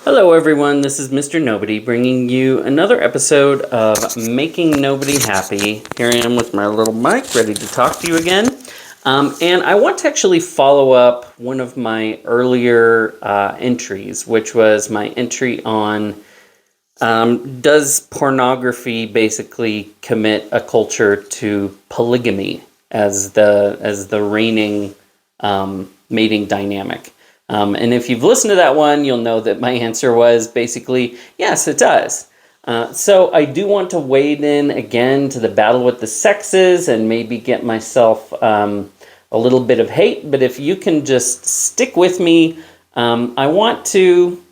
Hello, everyone. This is Mr. Nobody bringing you another episode of Making Nobody Happy. Here I am with my little mic ready to talk to you again. And I want to actually follow up one of my earlier entries, which was my entry on does pornography basically commit a culture to polygamy as the reigning mating dynamic? And if you've listened to that one, you'll know that my answer was basically, yes, it does. So I do want to wade in again to the battle with the sexes and maybe get myself a little bit of hate. But if you can just stick with me, I want to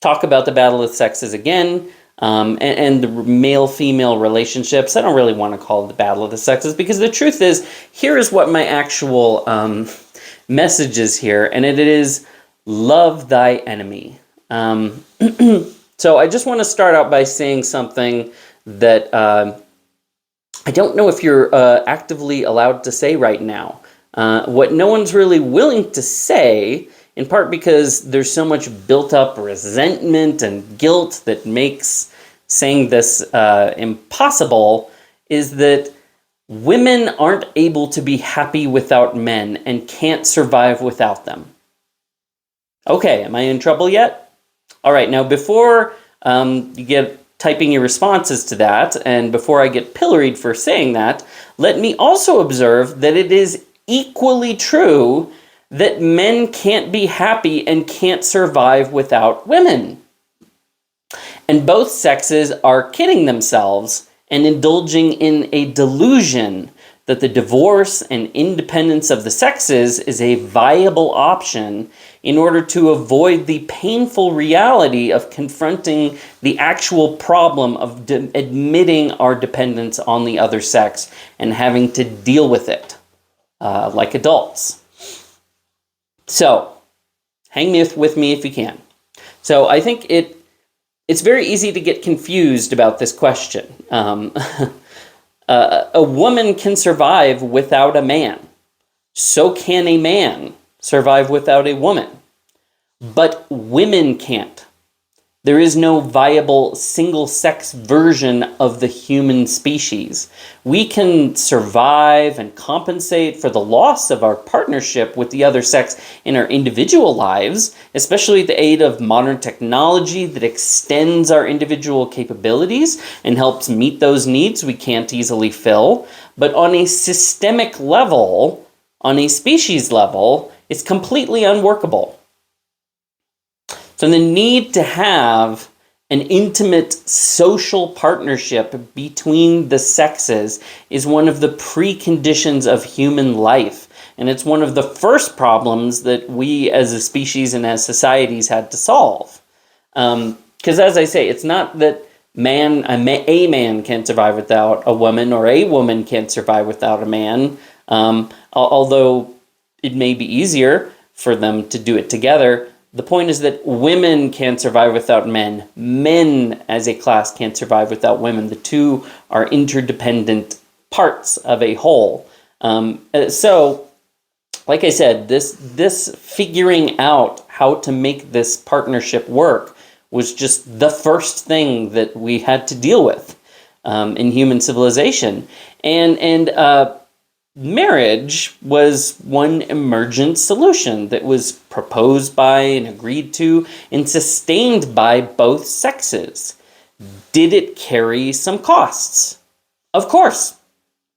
talk about the battle of the sexes again and the male-female relationships. I don't really want to call it the battle of the sexes because the truth is, here is what my actual messages here, and it is love thy enemy. So I just want to start out by saying something that I don't know if you're actively allowed to say right now. What no one's really willing to say, in part because there's so much built up resentment and guilt that makes saying this impossible, is that women aren't able to be happy without men and can't survive without them. Okay, am I in trouble yet? All right, now before you get typing your responses to that, and before I get pilloried for saying that, let me also observe that it is equally true that men can't be happy and can't survive without women. And both sexes are kidding themselves and indulging in a delusion that the divorce and independence of the sexes is a viable option in order to avoid the painful reality of confronting the actual problem of admitting our dependence on the other sex and having to deal with it like adults. So, hang with me if you can. So I think it's very easy to get confused about this question. A woman can survive without a man. So can a man survive without a woman. But women can't. There is no viable single-sex version of the human species. We can survive and compensate for the loss of our partnership with the other sex in our individual lives, especially with the aid of modern technology that extends our individual capabilities and helps meet those needs we can't easily fill. But on a systemic level, on a species level, it's completely unworkable. So the need to have an intimate social partnership between the sexes is one of the preconditions of human life. And it's one of the first problems that we as a species and as societies had to solve. Because as I say, it's not that a man can't survive without a woman or a woman can't survive without a man. Although it may be easier for them to do it together. The point is that women can't survive without men. Men as a class can't survive without women. The two are interdependent parts of a whole. So, like I said, this figuring out how to make this partnership work was just the first thing that we had to deal with in human civilization. And marriage was one emergent solution that was proposed by and agreed to and sustained by both sexes. Did it carry some costs? Of course.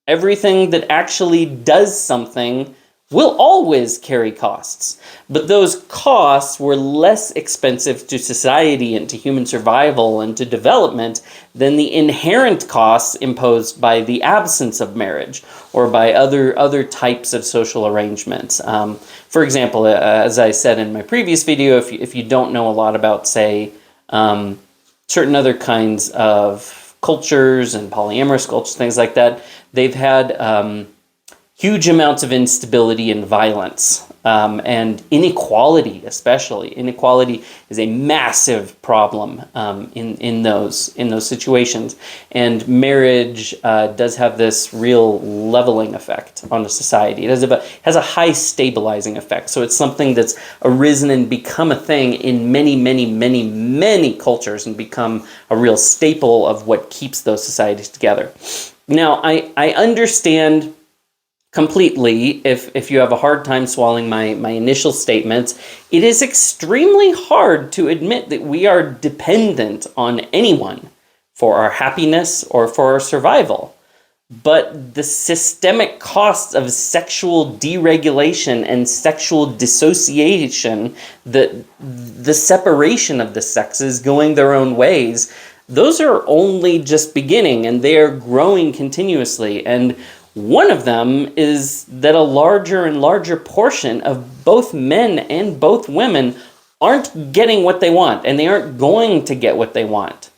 Everything that actually does something will always carry costs. But those costs were less expensive to society and to human survival and to development than the inherent costs imposed by the absence of marriage or by other types of social arrangements. For example, as I said in my previous video, if you don't know a lot about, say, certain other kinds of cultures and polyamorous cultures, things like that, they've had huge amounts of instability and violence, and inequality. Especially inequality is a massive problem in those situations, and marriage does have this real leveling effect on the society. It has a high stabilizing effect. So it's something that's arisen and become a thing in many cultures, and become a real staple of what keeps those societies together. Now, I understand completely if you have a hard time swallowing my initial statements. It is extremely hard to admit that we are dependent on anyone for our happiness or for our survival. But the systemic costs of sexual deregulation and sexual dissociation, the separation of the sexes going their own ways, those are only just beginning, and they are growing continuously. And one of them is that a larger and larger portion of both men and both women aren't getting what they want, and they aren't going to get what they want.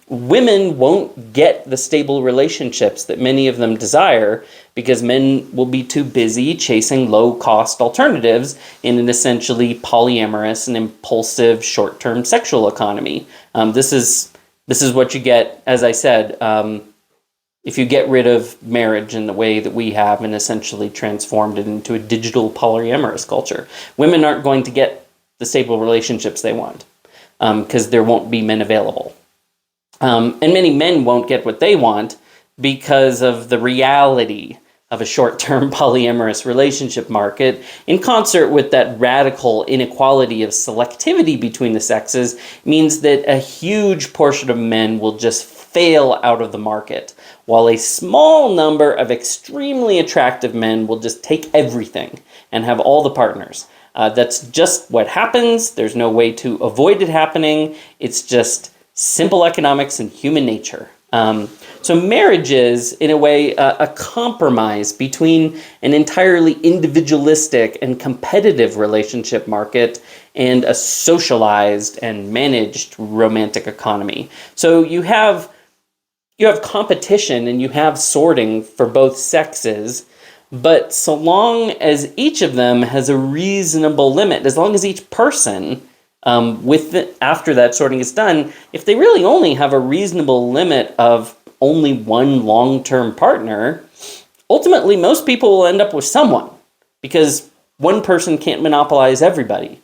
Women won't get the stable relationships that many of them desire, because men will be too busy chasing low-cost alternatives in an essentially polyamorous and impulsive short-term sexual economy. This is what you get, as I said, if you get rid of marriage in the way that we have and essentially transformed it into a digital polyamorous culture. Women aren't going to get the stable relationships they want, because there won't be men available. And many men won't get what they want because of the reality of a short-term polyamorous relationship market, in concert with that radical inequality of selectivity between the sexes, means that a huge portion of men will just fail out of the market, while a small number of extremely attractive men will just take everything and have all the partners. That's just what happens. There's no way to avoid it happening. It's just simple economics and human nature. So marriage is, in a way, a compromise between an entirely individualistic and competitive relationship market and a socialized and managed romantic economy. So you have competition and you have sorting for both sexes, but so long as each of them has a reasonable limit, as long as each person, after that sorting is done, if they really only have a reasonable limit of only one long-term partner, ultimately most people will end up with someone, because one person can't monopolize everybody.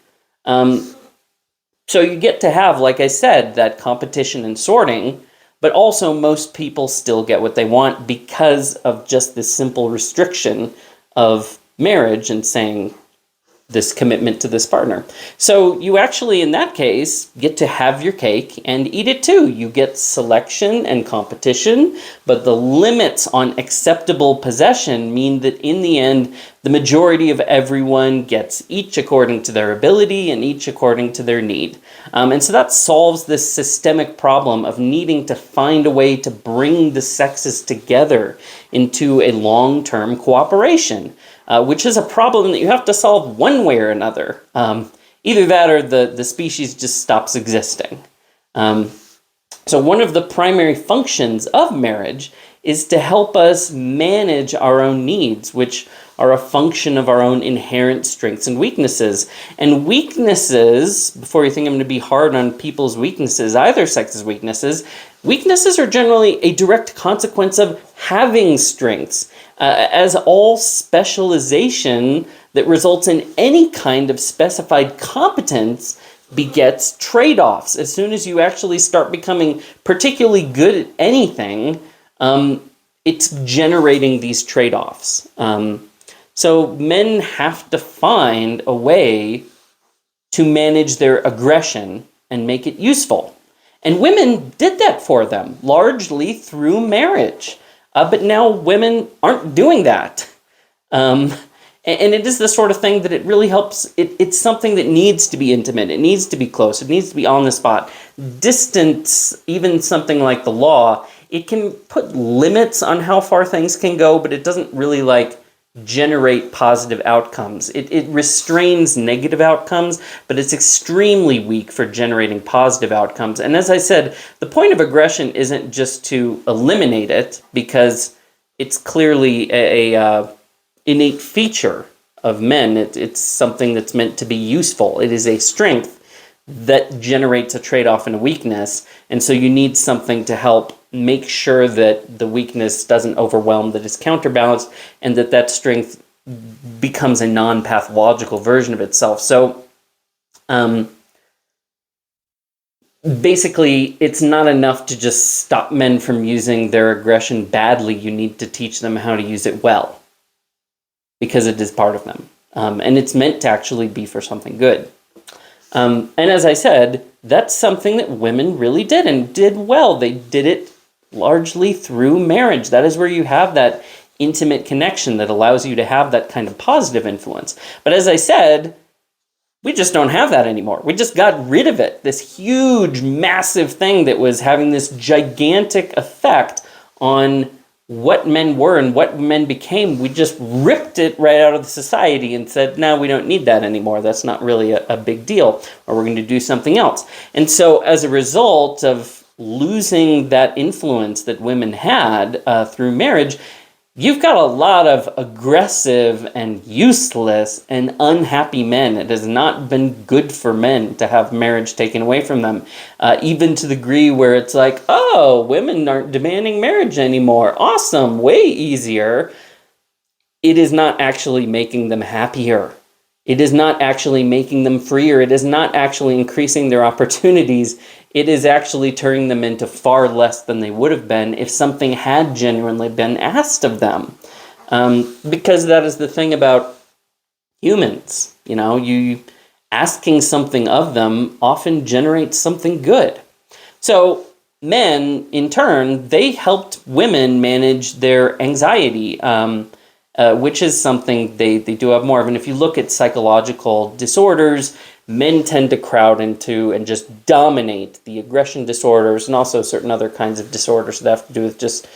So you get to have, like I said, that competition and sorting, but also most people still get what they want because of just this simple restriction of marriage and saying this commitment to this partner. So you actually, in that case, get to have your cake and eat it too. You get selection and competition, but the limits on acceptable possession mean that in the end, the majority of everyone gets each according to their ability and each according to their need. And so that solves this systemic problem of needing to find a way to bring the sexes together into a long-term cooperation. Which is a problem that you have to solve one way or another. Either that or the species just stops existing. So one of the primary functions of marriage is to help us manage our own needs, which are a function of our own inherent strengths and weaknesses. And weaknesses, before you think I'm going to be hard on people's weaknesses, either sex's weaknesses are generally a direct consequence of having strengths. As all specialization that results in any kind of specified competence begets trade-offs. As soon as you actually start becoming particularly good at anything, it's generating these trade-offs. So men have to find a way to manage their aggression and make it useful. And women did that for them, largely through marriage. But now women aren't doing that. And it is the sort of thing that it really helps. It's something that needs to be intimate. It needs to be close. It needs to be on the spot. Distance, even something like the law, it can put limits on how far things can go, but it doesn't really generate positive outcomes. It restrains negative outcomes, but it's extremely weak for generating positive outcomes. And as I said, the point of aggression isn't just to eliminate it, because it's clearly a innate feature of men. It's something that's meant to be useful. It is a strength that generates a trade-off and a weakness, and so you need something to help make sure that the weakness doesn't overwhelm, that is counterbalanced, and that strength becomes a non-pathological version of itself. So basically, it's not enough to just stop men from using their aggression badly. You need to teach them how to use it well, because it is part of them. And it's meant to actually be for something good. And as I said, that's something that women really did, and did well. They did it largely through marriage. That is where you have that intimate connection that allows you to have that kind of positive influence. But as I said, we just don't have that anymore. We just got rid of it. This huge, massive thing that was having this gigantic effect on what men were and what men became. We just ripped it right out of the society and said, no, we don't need that anymore. That's not really a big deal, or we're going to do something else. And so as a result of losing that influence that women had through marriage, you've got a lot of aggressive and useless and unhappy men. It has not been good for men to have marriage taken away from them, even to the degree where it's like, oh, women aren't demanding marriage anymore. Awesome, way easier. It is not actually making them happier. It is not actually making them freer. It is not actually increasing their opportunities. It is actually turning them into far less than they would have been if something had genuinely been asked of them. Because that is the thing about humans. You asking something of them often generates something good. So men, in turn, they helped women manage their anxiety, which is something they do have more of. And if you look at psychological disorders, men tend to crowd into and just dominate the aggression disorders, and also certain other kinds of disorders that have to do with just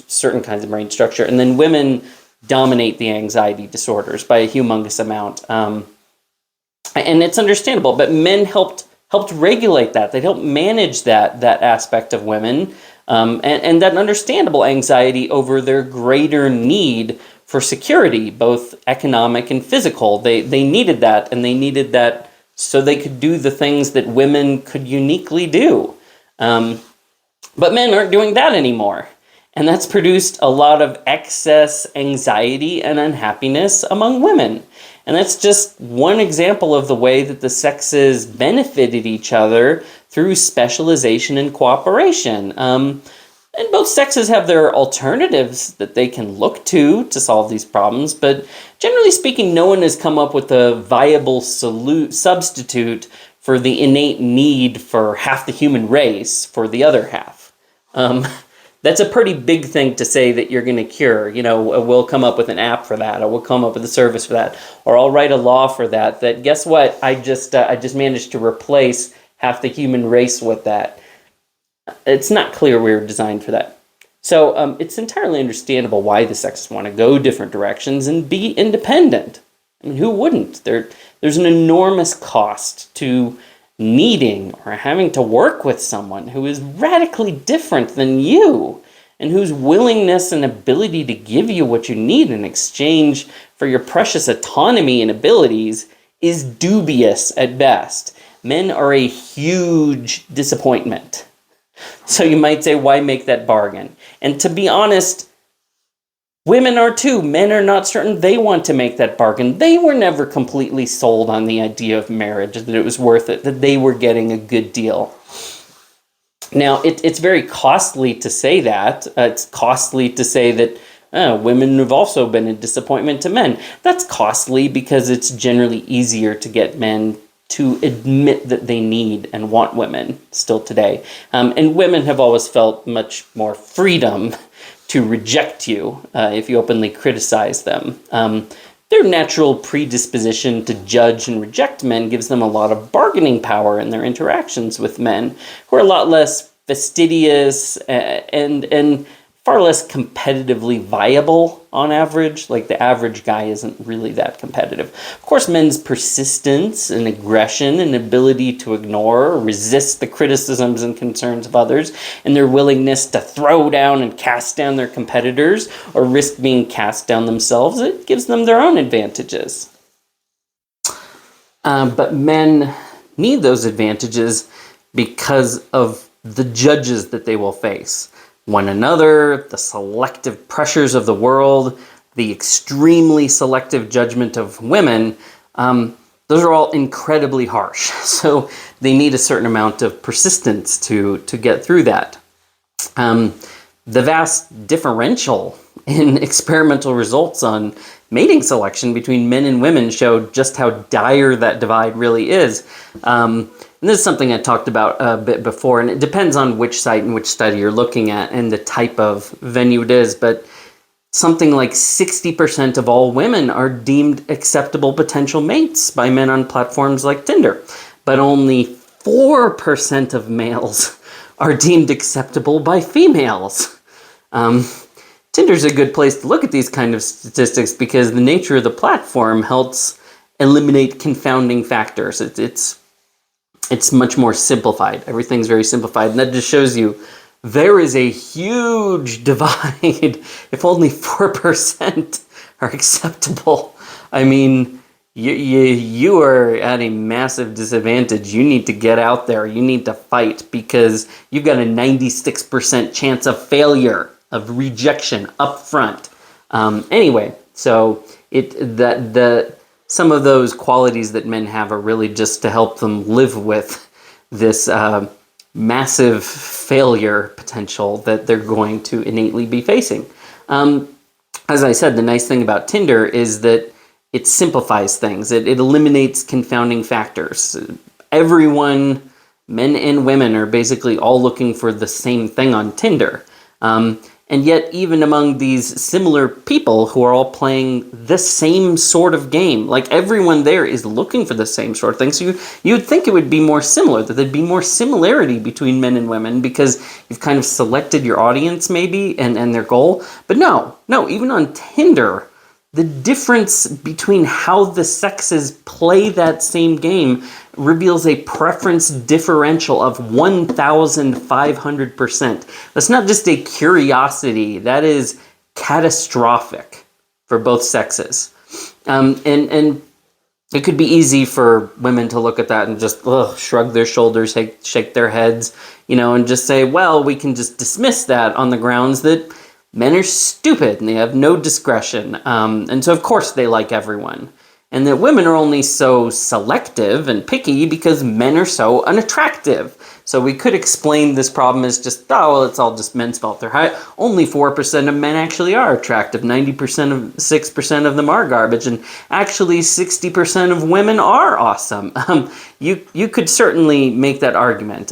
certain kinds of brain structure. And then women dominate the anxiety disorders by a humongous amount. And it's understandable, but men helped regulate that. They helped manage that aspect of women, and that understandable anxiety over their greater need for security, both economic and physical. They needed that, and they needed that so they could do the things that women could uniquely do. But men aren't doing that anymore. And that's produced a lot of excess anxiety and unhappiness among women. And that's just one example of the way that the sexes benefited each other through specialization and cooperation. And both sexes have their alternatives that they can look to solve these problems, but generally speaking, no one has come up with a viable substitute for the innate need for half the human race for the other half. That's a pretty big thing to say that you're going to cure. We'll come up with an app for that, or we'll come up with a service for that, or I'll write a law for that. That guess what? I just managed to replace half the human race with that. It's not clear we were designed for that. So it's entirely understandable why the sexes want to go different directions and be independent. I mean, who wouldn't? There's an enormous cost to needing or having to work with someone who is radically different than you, and whose willingness and ability to give you what you need in exchange for your precious autonomy and abilities is dubious at best. Men are a huge disappointment. So you might say, why make that bargain? And to be honest, women are too. Men are not certain they want to make that bargain. They were never completely sold on the idea of marriage, that it was worth it, that they were getting a good deal. Now, it's very costly to say that. It's costly to say that women have also been a disappointment to men. That's costly because it's generally easier to get men to admit that they need and want women still today. And women have always felt much more freedom to reject you if you openly criticize them. Their natural predisposition to judge and reject men gives them a lot of bargaining power in their interactions with men, who are a lot less fastidious and far less competitively viable on average. Like the average guy isn't really that competitive. Of course, men's persistence and aggression and ability to ignore or resist the criticisms and concerns of others, and their willingness to throw down and cast down their competitors or risk being cast down themselves, it gives them their own advantages. But men need those advantages because of the judges that they will face. One another, the selective pressures of the world, the extremely selective judgment of women, those are all incredibly harsh. So they need a certain amount of persistence to get through that. The vast differential in experimental results on mating selection between men and women show just how dire that divide really is. And this is something I talked about a bit before, and it depends on which site and which study you're looking at and the type of venue it is, but something like 60% of all women are deemed acceptable potential mates by men on platforms like Tinder, but only 4% of males are deemed acceptable by females. Tinder's a good place to look at these kind of statistics because the nature of the platform helps eliminate confounding factors. It's much more simplified. Everything's very simplified, and that just shows you there is a huge divide if only 4% are acceptable. I mean, you are at a massive disadvantage. You need to get out there. You need to fight because you've got a 96% chance of failure, of rejection up front. Anyway, so some of those qualities that men have are really just to help them live with this massive failure potential that they're going to innately be facing. As I said, the nice thing about Tinder is that it simplifies things. It eliminates confounding factors. Everyone, men and women, are basically all looking for the same thing on Tinder. And yet, even among these similar people who are all playing the same sort of game, like everyone there is looking for the same sort of thing. So you'd think it would be more similar, that there'd be more similarity between men and women because you've kind of selected your audience maybe and their goal. But no, even on Tinder, the difference between how the sexes play that same game reveals a preference differential of 1,500%. That's not just a curiosity, that is catastrophic for both sexes. And it could be easy for women to look at that and just shrug their shoulders, shake their heads, and just say, well, we can just dismiss that on the grounds that men are stupid and they have no discretion. And so, of course, they like everyone. And that women are only so selective and picky because men are so unattractive. So we could explain this problem as just, it's all just men's fault. Only 4% of men actually are attractive. 6% of them are garbage. And actually 60% of women are awesome. You could certainly make that argument.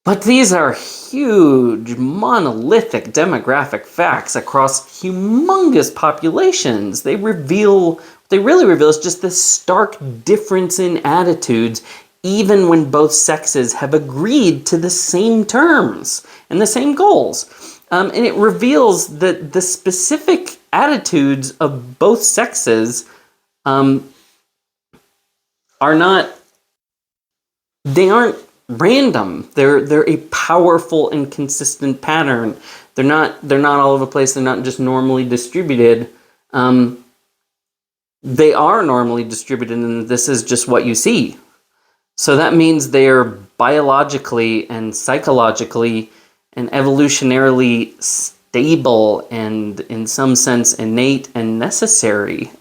But these are huge, monolithic demographic facts across humongous populations. They really reveal is just this stark difference in attitudes, even when both sexes have agreed to the same terms and the same goals. And it reveals that the specific attitudes of both sexes aren't random. They're a powerful and consistent pattern. They're not all over the place. They're not just normally distributed. They are normally distributed, and this is just what you see. So that means they are biologically and psychologically and evolutionarily stable and in some sense innate and necessary.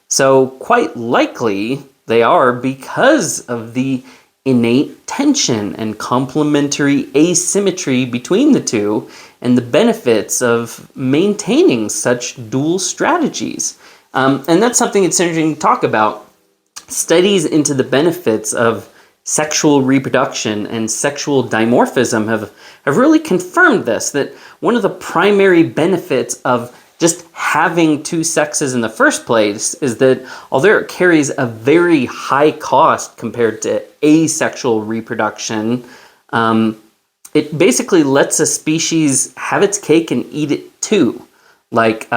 So quite likely they are because of the innate tension and complementary asymmetry between the two and the benefits of maintaining such dual strategies. And that's something that's interesting to talk about. Studies into the benefits of sexual reproduction and sexual dimorphism have really confirmed this, that one of the primary benefits of just having two sexes in the first place is that although it carries a very high cost compared to asexual reproduction, it basically lets a species have its cake and eat it too. Like,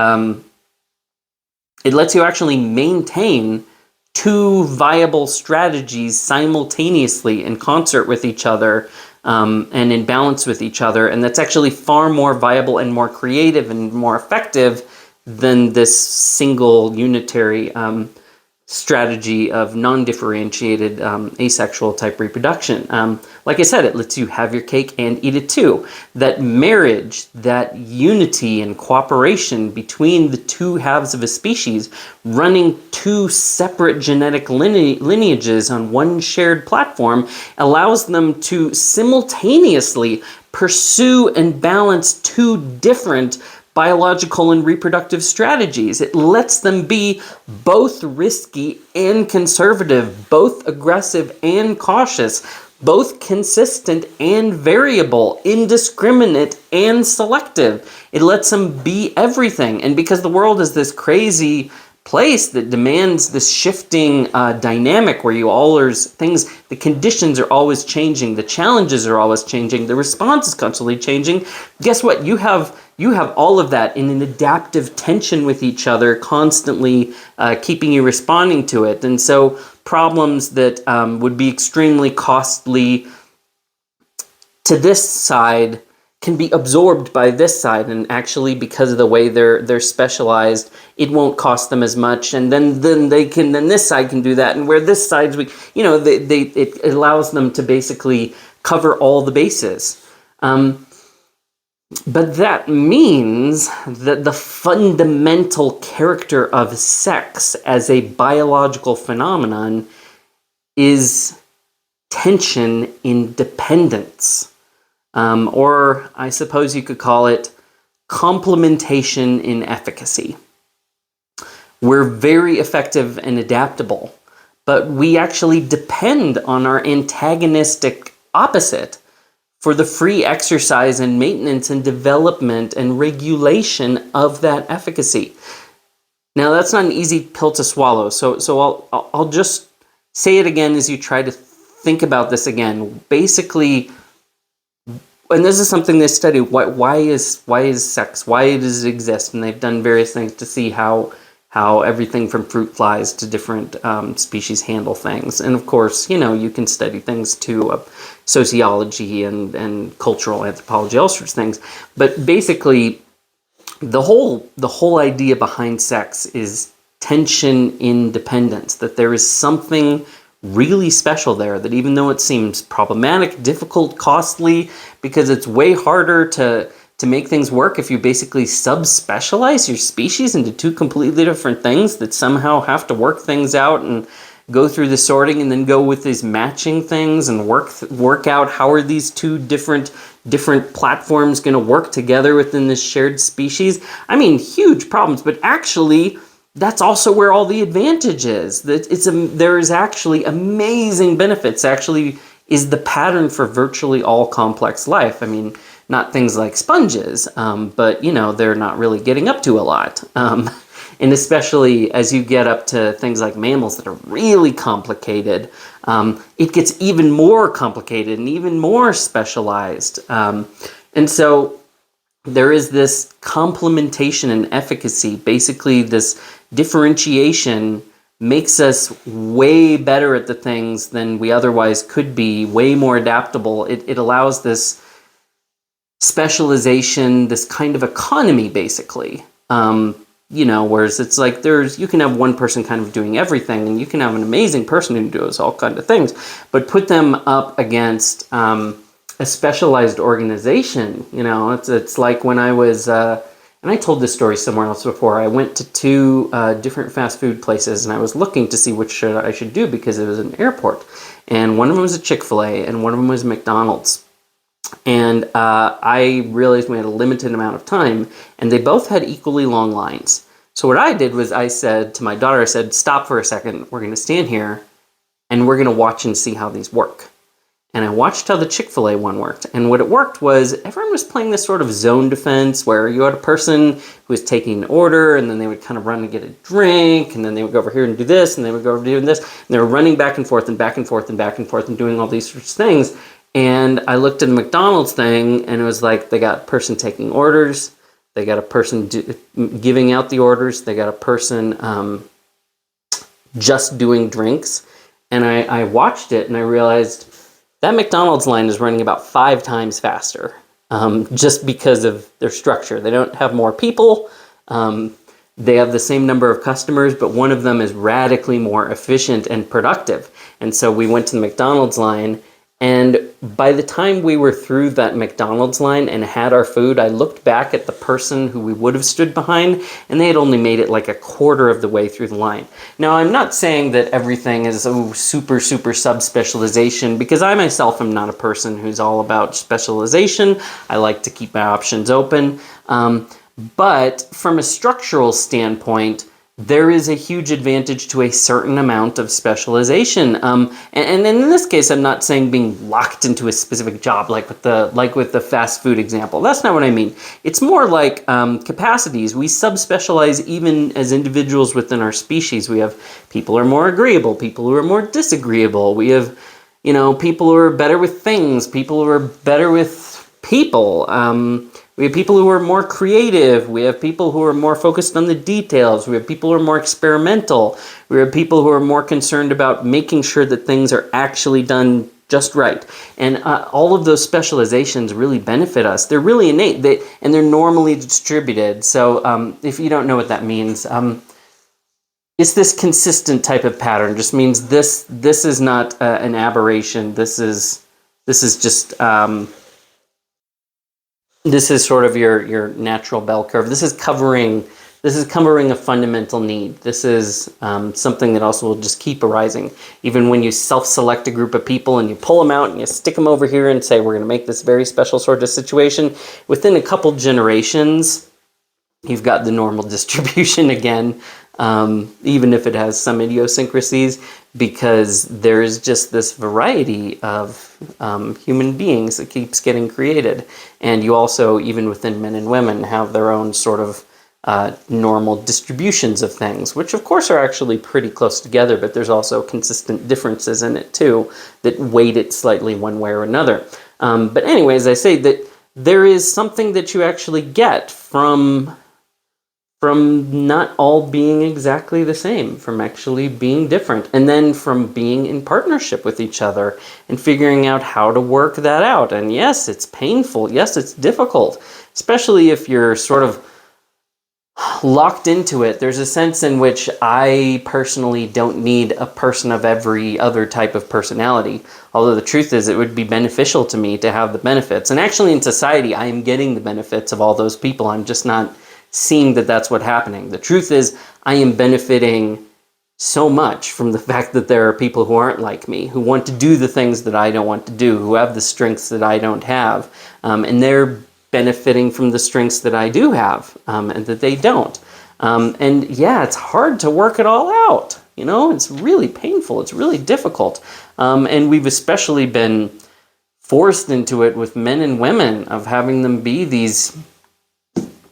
it lets you actually maintain two viable strategies simultaneously in concert with each other, and in balance with each other. And that's actually far more viable and more creative and more effective than this single unitary strategy of non-differentiated asexual type reproduction. Like I said, it lets you have your cake and eat it too. That marriage, that unity and cooperation between the two halves of a species, running two separate genetic lineages on one shared platform, allows them to simultaneously pursue and balance two different biological and reproductive strategies. It lets them be both risky and conservative, both aggressive and cautious, both consistent and variable, indiscriminate and selective. It lets them be everything. And because the world is this crazy place that demands this shifting dynamic where the conditions are always changing, the challenges are always changing, the response is constantly changing. Guess what? You have all of that in an adaptive tension with each other, constantly keeping you responding to it. And so problems that would be extremely costly to this side can be absorbed by this side, and actually, because of the way they're specialized, it won't cost them as much, and then this side can do that, and where this side's weak, it allows them to basically cover all the bases. But that means that the fundamental character of sex as a biological phenomenon is tension in dependence. Or I suppose you could call it complementation in efficacy. We're very effective and adaptable, but we actually depend on our antagonistic opposite for the free exercise and maintenance and development and regulation of that efficacy. Now, that's not an easy pill to swallow, so I'll just say it again as you try to think about this again. Basically, and this is something they study, why is sex, why does it exist? And they've done various things to see how everything from fruit flies to different species handle things. And of course, you can study things too, sociology and cultural anthropology, all sorts of things. But basically, the whole idea behind sex is tension in dependence, that there is something really special there, that even though it seems problematic, difficult, costly, because it's way harder to make things work if you basically subspecialize your species into two completely different things that somehow have to work things out and go through the sorting and then go with these matching things and work out how are these two different platforms going to work together within this shared species. I mean, huge problems, but actually that's also where all the advantage is. That there is actually amazing benefits. Actually, is the pattern for virtually all complex life. I mean, not things like sponges, but they're not really getting up to a lot. And especially as you get up to things like mammals that are really complicated, it gets even more complicated and even more specialized. And so there is this complementation and efficacy. Basically, this differentiation makes us way better at the things than we otherwise could be, way more adaptable. It allows this specialization, this kind of economy, basically. Whereas it's like you can have one person kind of doing everything, and you can have an amazing person who does all kinds of things, but put them up against a specialized organization. It's like when I was, and I told this story somewhere else before, I went to two different fast food places, and I was looking to see which I should do because it was an airport. And one of them was a Chick-fil-A, and one of them was McDonald's. And I realized we had a limited amount of time, and they both had equally long lines. So what I did was I said to my daughter, stop for a second, we're going to stand here, and we're going to watch and see how these work. And I watched how the Chick-fil-A one worked. And what it worked was everyone was playing this sort of zone defense where you had a person who was taking an order, and then they would kind of run and get a drink, and then they would go over here and do this, and they would go over doing this. And they were running back and forth and back and forth and back and forth and doing all these sorts of things. And I looked at the McDonald's thing, and it was like they got a person taking orders, they got a person giving out the orders, they got a person just doing drinks. And I watched it, and I realized that McDonald's line is running about 5 times faster, just because of their structure. They don't have more people. They have the same number of customers, but one of them is radically more efficient and productive. And so we went to the McDonald's line, and by the time we were through that McDonald's line and had our food, I looked back at the person who we would have stood behind, and they had only made it like a quarter of the way through the line. Now, I'm not saying that everything is super subspecialization, because I myself am not a person who's all about specialization. I like to keep my options open. But from a structural standpoint, there is a huge advantage to a certain amount of specialization. And in this case, I'm not saying being locked into a specific job, like with the fast food example. That's not what I mean. It's more like capacities. We subspecialize even as individuals within our species. We have people who are more agreeable, people who are more disagreeable. We have, people who are better with things, people who are better with people. We have people who are more creative. We have people who are more focused on the details. We have people who are more experimental. We have people who are more concerned about making sure that things are actually done just right. And all of those specializations really benefit us. They're really innate, and they're normally distributed. So if you don't know what that means, it's this consistent type of pattern. Just means this is not an aberration. This is just... This is sort of your natural bell curve. This is covering a fundamental need. This is something that also will just keep arising. Even when you self-select a group of people and you pull them out and you stick them over here and say, we're going to make this very special sort of situation, within a couple generations, you've got the normal distribution again, even if it has some idiosyncrasies, because there's just this variety of human beings that keeps getting created. And you also, even within men and women, have their own sort of normal distributions of things, which of course are actually pretty close together, but there's also consistent differences in it too that weight it slightly one way or another. But anyways, I say that there is something that you actually get from not all being exactly the same, from actually being different, and then from being in partnership with each other and figuring out how to work that out. And yes, it's painful. Yes, it's difficult, especially if you're sort of locked into it. There's a sense in which I personally don't need a person of every other type of personality, although the truth is it would be beneficial to me to have the benefits. And actually in society, I am getting the benefits of all those people. I'm just not seeing that that's what's happening. The truth is I am benefiting so much from the fact that there are people who aren't like me, who want to do the things that I don't want to do, who have the strengths that I don't have, and they're benefiting from the strengths that I do have, and that they don't. And yeah, it's hard to work it all out. It's really painful. It's really difficult. And we've especially been forced into it with men and women, of having them be these...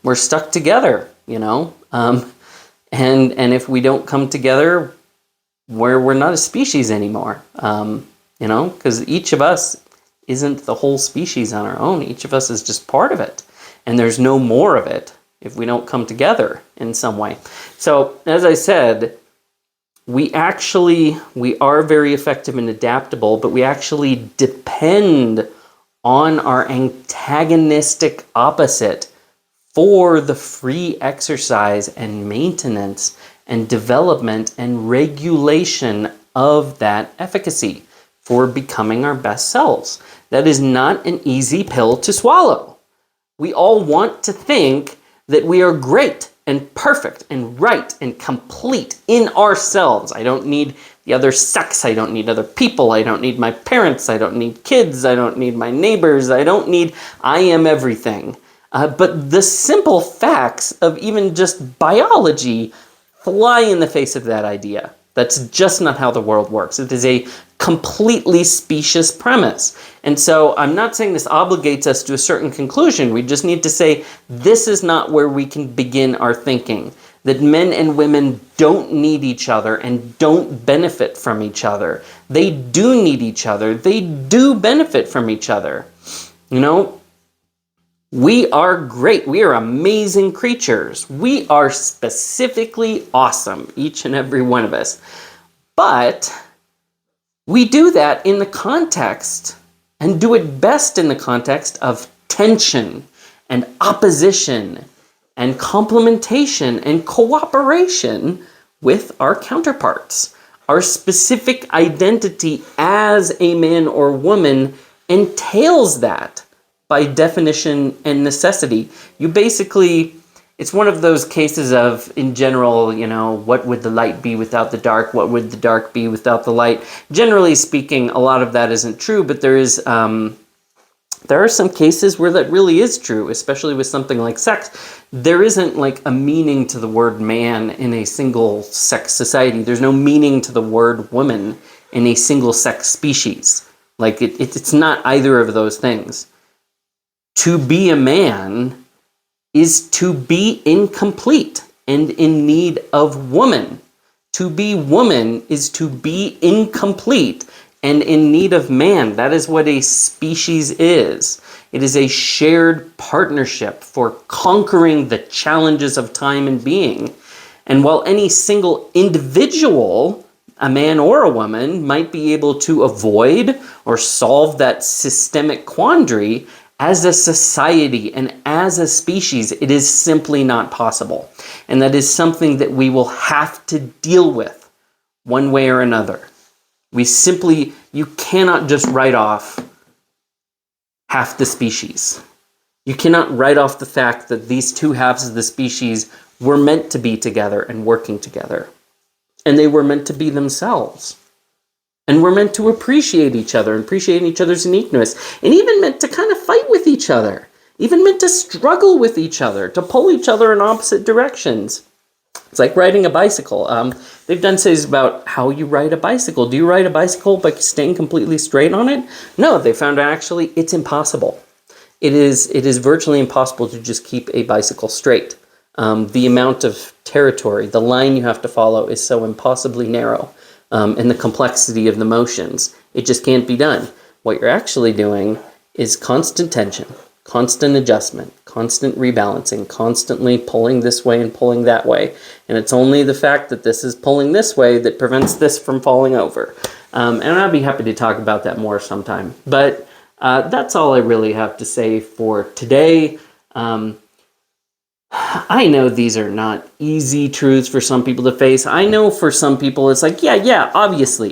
We're stuck together, and if we don't come together, we're not a species anymore, because each of us isn't the whole species on our own. Each of us is just part of it, and there's no more of it if we don't come together in some way. So, as I said, we are very effective and adaptable, but we actually depend on our antagonistic opposite for the free exercise and maintenance and development and regulation of that efficacy for becoming our best selves. That is not an easy pill to swallow. We all want to think that we are great and perfect and right and complete in ourselves. I don't need the other sex. I don't need other people. I don't need my parents. I don't need kids. I don't need my neighbors. I am everything. But the simple facts of even just biology fly in the face of that idea. That's just not how the world works. It is a completely specious premise. And so I'm not saying this obligates us to a certain conclusion. We just need to say, this is not where we can begin our thinking. that men and women don't need each other and don't benefit from each other. They do need each other. They do benefit from each other. You know, we are great. We are amazing creatures. We are specifically awesome, each and every one of us. But we do that in the context, and do it best in the context of tension and opposition and complementation and cooperation with our counterparts. Our specific identity as a man or woman entails that by definition and necessity. You basically, it's one of those cases of, in general, you know, what would the light be without the dark? What would the dark be without the light? Generally speaking, a lot of that isn't true, but there are some cases where that really is true, especially with something like sex. There isn't like a meaning to the word man in a single sex society. There's no meaning to the word woman in a single sex species. Like it's not either of those things. To be a man is to be incomplete and in need of woman. To be woman is to be incomplete and in need of man. That is what a species is. It is a shared partnership for conquering the challenges of time and being. And while any single individual, a man or a woman, might be able to avoid or solve that systemic quandary, as a society and as a species, it is simply not possible. And that is something that we will have to deal with one way or another. You cannot just write off half the species. You cannot write off the fact that these two halves of the species were meant to be together and working together. And they were meant to be themselves. And we're meant to appreciate each other, appreciate each other's uniqueness, and even meant to kind of fight with each other, even meant to struggle with each other, to pull each other in opposite directions. It's like riding a bicycle. They've done studies about how you ride a bicycle. Do you ride a bicycle by staying completely straight on it? No, they found actually it's impossible. It is virtually impossible to just keep a bicycle straight. The amount of territory, the line you have to follow is so impossibly narrow. And the complexity of the motions. It just can't be done. What you're actually doing is constant tension, constant adjustment, constant rebalancing, constantly pulling this way and pulling that way. And it's only the fact that this is pulling this way that prevents this from falling over. And I'll be happy to talk about that more sometime. But that's all I really have to say for today. I know these are not easy truths for some people to face. I know for some people it's like, yeah, obviously.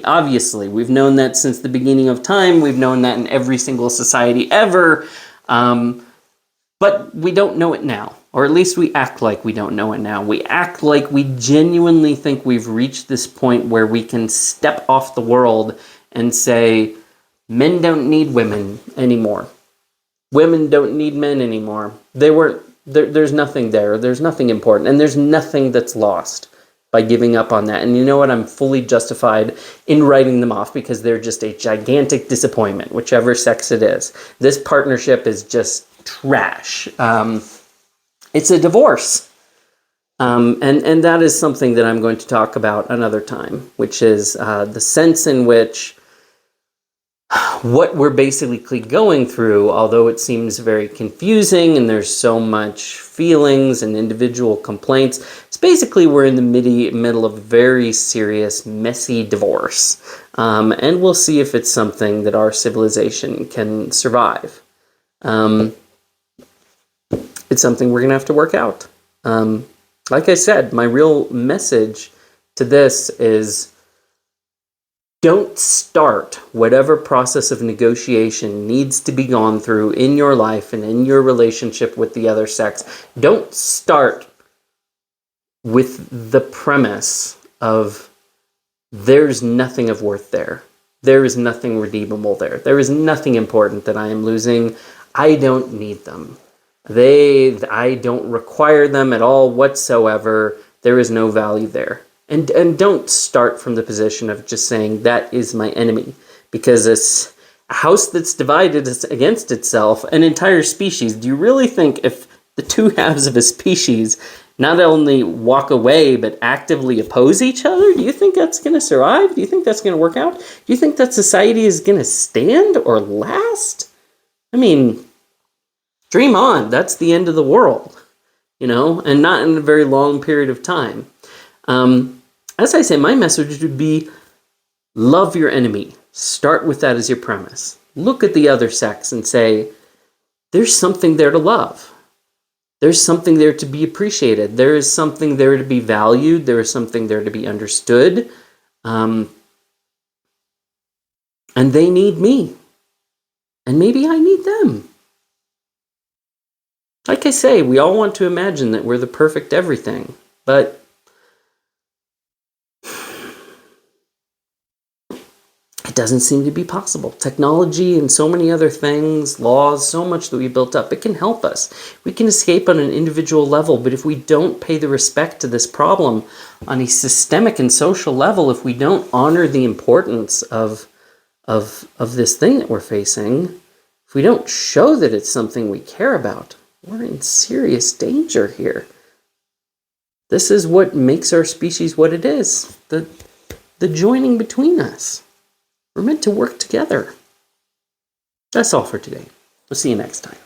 We've known that since the beginning of time. We've known that in every single society ever. But we don't know it now. Or at least we act like we don't know it now. We act like we genuinely think we've reached this point where we can step off the world and say, men don't need women anymore. Women don't need men anymore. There's nothing there. There's nothing important. And there's nothing that's lost by giving up on that. And you know what? I'm fully justified in writing them off because they're just a gigantic disappointment, whichever sex it is. This partnership is just trash. It's a divorce. And that is something that I'm going to talk about another time, which is the sense in which what we're basically going through, although it seems very confusing and there's so much feelings and individual complaints, it's basically we're in the middle of a very serious, messy divorce. And we'll see if it's something that our civilization can survive. It's something we're going to have to work out. Like I said, my real message to this is don't start whatever process of negotiation needs to be gone through in your life and in your relationship with the other sex. Don't start with the premise of there's nothing of worth there. There is nothing redeemable there. There is nothing important that I am losing. I don't need them. I don't require them at all whatsoever. There is no value there. And don't start from the position of just saying that is my enemy, because it's a house that's divided against itself, an entire species. Do you really think if the two halves of a species not only walk away, but actively oppose each other, do you think that's going to survive? Do you think that's going to work out? Do you think that society is going to stand or last? I mean, dream on. That's the end of the world, and not in a very long period of time. As I say, my message would be love your enemy. Start with that as your premise. Look at the other sex and say, there's something there to love. There's something there to be appreciated. There is something there to be valued. There is something there to be understood. And they need me. And maybe I need them. Like I say, we all want to imagine that we're the perfect everything. But it doesn't seem to be possible. Technology and so many other things, laws, so much that we built up, it can help us. We can escape on an individual level, but if we don't pay the respect to this problem on a systemic and social level, if we don't honor the importance of this thing that we're facing, if we don't show that it's something we care about, we're in serious danger here. This is what makes our species what it is, the joining between us. We're meant to work together. That's all for today. We'll see you next time.